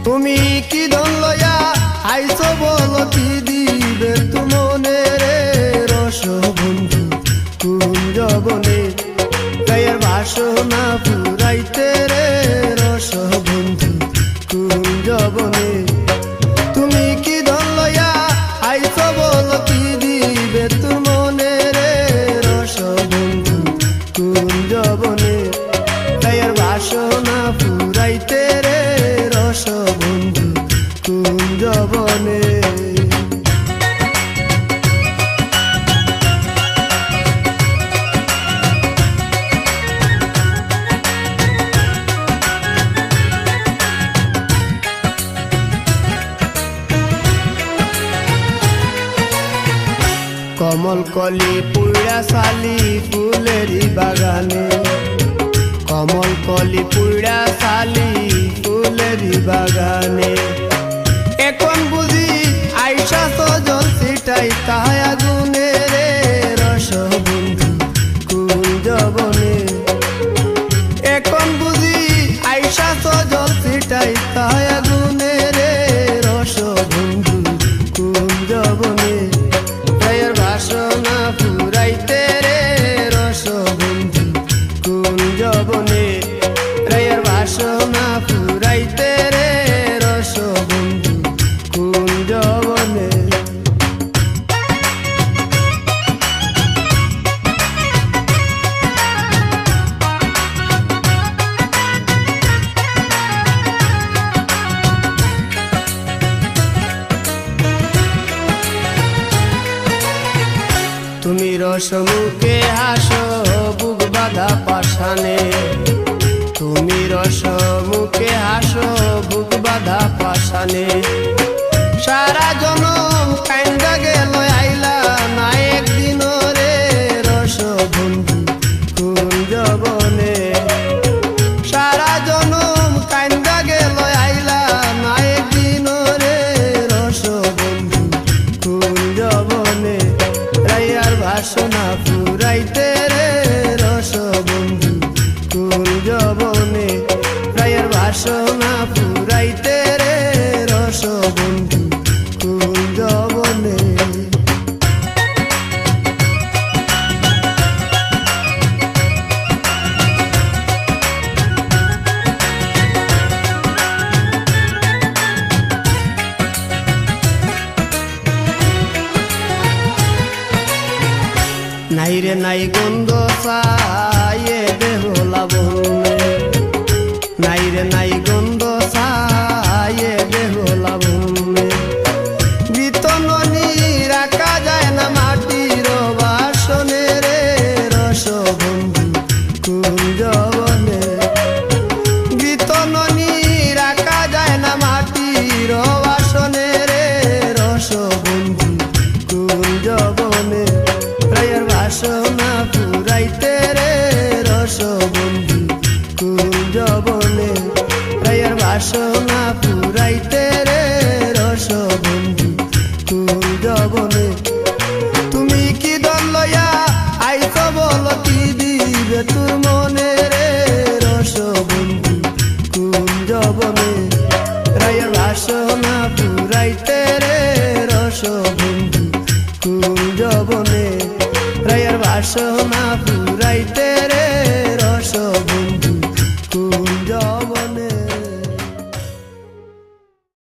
তুমি কি ধন লয়া আইছো বলো কি দিবে তুমনে রে রস বন্ধু কুঞ্জবনে গায়ের বাসনা পুরাইতে রে রস বন্ধু কুঞ্জবনে তুমি কি ধন লয়া আইছো বলো কি দিবে তুমনে রে রস বন্ধু কুঞ্জবনে গায়ের বাসনা পুরাইতে রে রস বন্ধু কুঞ্জবনে কমল কলি পুড়া শালি ফুলেরি বাগানে কমল কলি পুড়া শালি ফুলেরি বাগানে এখন বুঝি আইসা সজল সিটাই তাহাই আগুনে রে রস বন্ধু কুঞ্জবনে এখন বুঝি আইসা সজল সিটাই তাহাই আগুনে রে রস বন্ধু কুঞ্জবনে বাসনা পুরাইতে রে রস বন্ধু কুঞ্জবনে রায়ের বাসনা পুরাইতে রে রস বন্ধু কুঞ্জবনে তুমি রসমুখে হাসো বুক বাঁধা পাষাণে তুমি রসমুখে হাসো বুক বাঁধা পাষাণে সারা জনম কান্দা গেল আইলা না একদিন রে রস বন্ধু কুঞ্জবনে সারা জনম কান্দা গেল আইলা না একদিন রে রস বন্ধু কুঞ্জবনে রায়ার বাসনা পুরাইতে রে রস বন্ধু কুঞ্জবনে রায়ার বাসনা পুরাইতে রে রস বন্ধু কুঞ্জবনে নাই রে নাই গন্ধ